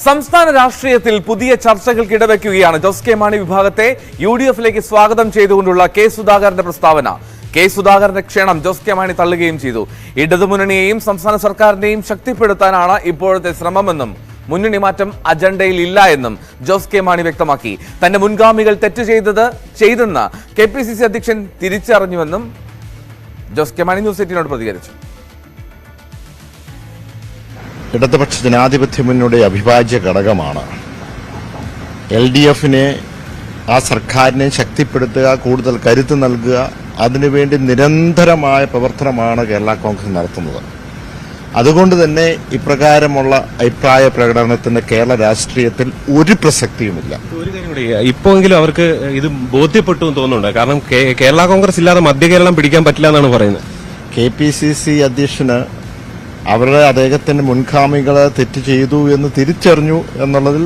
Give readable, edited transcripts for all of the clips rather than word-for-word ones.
സംസ്ഥാന രാഷ്ട്രീയത്തിൽ പുതിയ ചർച്ചകൾക്ക് ഇടവെക്കുകയാണ് ജോസ് കെ മാണി വിഭാഗത്തെ യുഡിഎഫിലേക്ക് സ്വാഗതം ചെയ്തുകൊണ്ടുള്ള കെ സുധാകരന്റെ പ്രസ്താവന. കെ സുധാകരന്റെ ക്ഷണം ജോസ് കെ മാണി തള്ളുകയും ചെയ്തു. ഇടതുമുന്നണിയെയും സംസ്ഥാന സർക്കാരിനെയും ശക്തിപ്പെടുത്താനാണ് ഇപ്പോഴത്തെ ശ്രമമെന്നും മുന്നണി മാറ്റം അജണ്ടയിൽ ഇല്ല എന്നും ജോസ് കെ മാണി വ്യക്തമാക്കി. തന്റെ മുൻഗാമികൾ തെറ്റ് ചെയ്തെന്ന് KPCC അധ്യക്ഷൻ തിരിച്ചറിഞ്ഞുവെന്നും ജോസ് കെ മാണി ന്യൂസ് 18 പ്രതികരിച്ചു. ഇടതുപക്ഷ ജനാധിപത്യ മുന്നണിയുടെ അവിഭാജ്യ ഘടകമാണ് LDFനെ, ആ സർക്കാരിനെ ശക്തിപ്പെടുത്തുക, കൂടുതൽ കരുത്ത് നൽകുക. അതിനുവേണ്ടി നിരന്തരമായ പ്രവർത്തനമാണ് കേരള കോൺഗ്രസ് നടത്തുന്നത്. അതുകൊണ്ട് തന്നെ ഇപ്രകാരമുള്ള അഭിപ്രായ പ്രകടനത്തിന് കേരള രാഷ്ട്രീയത്തിൽ ഒരു പ്രസക്തിയുമില്ല. ഒരു കാര്യം കൂടി, ഇപ്പോഴെങ്കിലും അവർക്ക് ഇത് ബോധ്യപ്പെട്ടു എന്ന് തോന്നുന്നുണ്ട്. കാരണം കേരള കോൺഗ്രസ് ഇല്ലാതെ മധ്യ കേരളം പിടിക്കാൻ പറ്റില്ല എന്നാണ് പറയുന്നത്. KPCC അധ്യക്ഷന് അദ്ദേഹത്തിന്റെ മുൻഗാമികളെ തെറ്റ് ചെയ്തു എന്ന് തിരിച്ചറിഞ്ഞു എന്നുള്ളതിൽ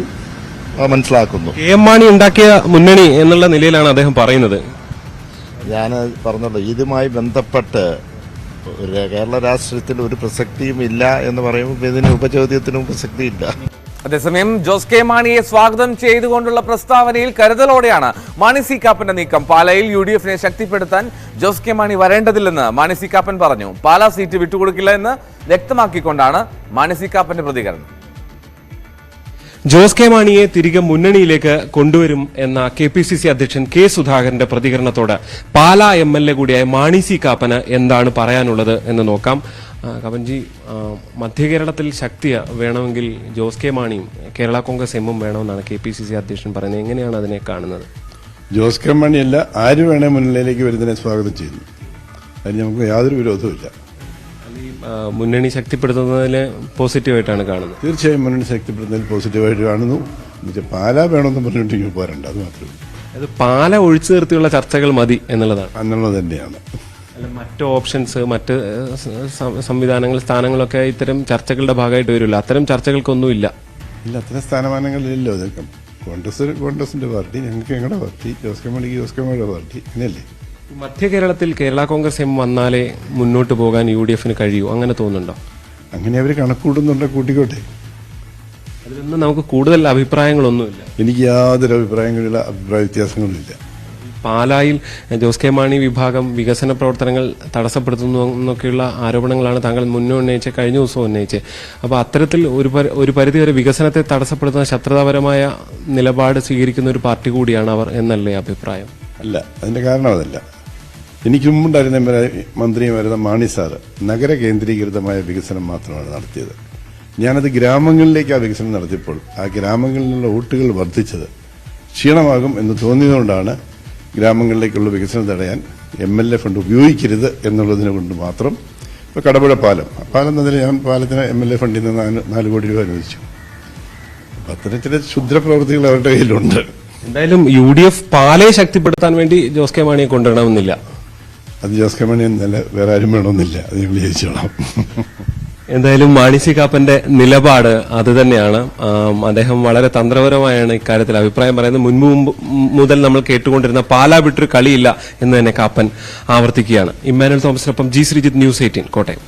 മനസ്സിലാക്കുന്നു. KM മാണി ഉണ്ടാക്കിയ മുന്നണി എന്നുള്ള നിലയിലാണ് അദ്ദേഹം പറയുന്നത്. ഞാൻ പറഞ്ഞല്ലോ, ഇതുമായി ബന്ധപ്പെട്ട് കേരള രാഷ്ട്രീയത്തിൽ ഒരു പ്രസക്തിയും ഇല്ല എന്ന് പറയുമ്പോൾ ഇതിന് ഉപചോദ്യത്തിനും പ്രസക്തിയില്ല. അതേസമയം ജോസ് കെ മാണിയെ സ്വാഗതം ചെയ്തുകൊണ്ടുള്ള പ്രസ്താവനയിൽ കരുതലോടെയാണ് മാണി സി കാപ്പന്റെ നീക്കം. പാലായിൽ UDFനെ ശക്തിപ്പെടുത്താൻ ജോസ് കെ മാണി വരേണ്ടതില്ലെന്ന് മാണി സി കാപ്പൻ പറഞ്ഞു. പാലാ സീറ്റ് വിട്ടുകൊടുക്കില്ല എന്ന് വ്യക്തമാക്കിക്കൊണ്ടാണ് മാണി സി കാപ്പന്റെ പ്രതികരണം. ജോസ് കെ മാണിയെ തിരികെ മുന്നണിയിലേക്ക് കൊണ്ടുവരും എന്ന KPCC അധ്യക്ഷൻ കെ സുധാകരന്റെ പ്രതികരണത്തോട് പാലാ MLA കൂടിയായ മാണി സി കാപ്പന് എന്താണ് പറയാനുള്ളത് എന്ന് നോക്കാം. കപ്പൻജി, മധ്യകേരളത്തിൽ ശക്തി വേണമെങ്കിൽ ജോസ് കെ മാണിയും കേരള കോൺഗ്രസ് എമ്മും വേണമെന്നാണ് KPCC അധ്യക്ഷൻ പറയുന്നത്. എങ്ങനെയാണ് അതിനെ കാണുന്നത്? ജോസ് കെ മാണിയല്ല, ആര് വേണേ മുന്നിലേക്ക് വരുന്നതിനെ സ്വാഗതം ചെയ്യുന്നു. അതിന് നമുക്ക് യാതൊരു വിരോധവുമില്ല. മുന്നണി ശക്തിപ്പെടുത്തുന്നതിൽ പോസിറ്റീവായിട്ടാണ് കാണുന്നത്. തീർച്ചയായും മുന്നണി ശക്തിപ്പെടുത്തുന്നതിൽ പോസിറ്റീവായിട്ട് കാണുന്നു. എന്നുവെച്ചാൽ പാലാ വേണമെന്ന് പറഞ്ഞിട്ട് പോരണ്ട, അത് മാത്രമേ ഉള്ളൂ. അത് പാല ഒഴിച്ചു നിർത്തിയുള്ള ചർച്ചകൾ മതി എന്നുള്ളതാണ്. എന്നുള്ളത് തന്നെയാണ്. മറ്റ് ഓപ്ഷൻസ്, മറ്റ് സംവിധാനങ്ങൾ, സ്ഥാനങ്ങളൊക്കെ ഇത്തരം ചർച്ചകളുടെ ഭാഗമായിട്ട് വരില്ല. അത്തരം ചർച്ചകൾക്കൊന്നുമില്ല. ഇല്ല, അത്തരം സ്ഥാനമാനങ്ങളില്ലല്ലോ. അതൊക്കെ കോൺഗ്രസിന്റെ പാർട്ടി, ഞങ്ങൾക്ക് ഞങ്ങളുടെ പാർട്ടി, ജോസ് കെ മാണിക്ക് ജോസ് കെ മാണിയുടെ പാർട്ടി, അങ്ങനെയല്ലേ. മധ്യ കേരളത്തിൽ കേരള കോൺഗ്രസ് എം വന്നാലേ മുന്നോട്ട് പോകാൻ UDFന് കഴിയൂ, അങ്ങനെ തോന്നുന്നുണ്ടോ? അങ്ങനെ അവർ കണക്കൂട്ടുന്നുണ്ടെങ്കിൽ കൂട്ടിക്കോട്ടെ. അതിലൊന്നും നമുക്ക് കൂടുതൽ അഭിപ്രായങ്ങളൊന്നുമില്ല. എനിക്ക് യാതൊരു അഭിപ്രായ വ്യത്യാസങ്ങളുമില്ല. പാലായിൽ ജോസ് കെ മാണി വിഭാഗം വികസന പ്രവർത്തനങ്ങൾ തടസ്സപ്പെടുത്തുന്നു എന്നൊക്കെയുള്ള ആരോപണങ്ങളാണ് താങ്കൾ മുന്നേ ഉന്നയിച്ച് കഴിഞ്ഞ ദിവസം ഉന്നയിച്ചത്. അപ്പോൾ അത്തരത്തിൽ ഒരു പരിധിവരെ വികസനത്തെ തടസ്സപ്പെടുത്തുന്ന ശത്രുതാപരമായ നിലപാട് സ്വീകരിക്കുന്ന ഒരു പാർട്ടി കൂടിയാണ് അവർ എന്നല്ലേ അഭിപ്രായം? അല്ല, അതിന്റെ കാരണം അതല്ല. എനിക്ക് മുമ്പുണ്ടായിരുന്ന മന്ത്രിയുമായിരുന്ന മാണി സാറ് നഗര കേന്ദ്രീകൃതമായ വികസനം മാത്രമാണ് നടത്തിയത്. ഞാനത് ഗ്രാമങ്ങളിലേക്ക് ആ വികസനം നടത്തിയപ്പോൾ ആ ഗ്രാമങ്ങളിലുള്ള വോട്ടുകൾ വർദ്ധിച്ചത് ക്ഷീണമാകും എന്ന് തോന്നിയതുകൊണ്ടാണ് ഗ്രാമങ്ങളിലേക്കുള്ള വികസനം തടയാൻ MLA ഫണ്ട് ഉപയോഗിക്കരുത് എന്നുള്ളതിനെ കൊണ്ട് മാത്രം. ഇപ്പോൾ കടപ്പുഴ പാലം എന്നതിൽ ഞാൻ പാലത്തിന് MLA ഫണ്ടിൽ നിന്ന് 4 കോടി രൂപ അനുവദിച്ചു. അപ്പം അത്തരം ചില ക്ഷുദ്രപ്രവൃത്തികൾ അവരുടെ കയ്യിലുണ്ട്. എന്തായാലും UDF പാലയെ ശക്തിപ്പെടുത്താൻ വേണ്ടി ജോസ് കെ മാണിയെ കൊണ്ടുവരണമെന്നില്ല. അത് ജോസ് കെ മാണി എന്നല്ല, വേറെ ആരും വേണമെന്നില്ല. അത് ഞങ്ങൾ ജയിച്ചോളാം. എന്തായാലും മാണി സി കാപ്പന്റെ നിലപാട് അത് തന്നെയാണ്. അദ്ദേഹം വളരെ തന്ത്രപരമായാണ് ഇക്കാര്യത്തിൽ അഭിപ്രായം പറയുന്നത്. മുൻപ് മുതൽ നമ്മൾ കേട്ടുകൊണ്ടിരുന്ന പാലാ വിട്ടൊരു കളിയില്ല എന്ന് തന്നെ കാപ്പൻ ആവർത്തിക്കുകയാണ്. ഇമ്മാനുവൽ തോമസിനൊപ്പം G. ശ്രീജിത്ത്, ന്യൂസ് 18 കോട്ടയം.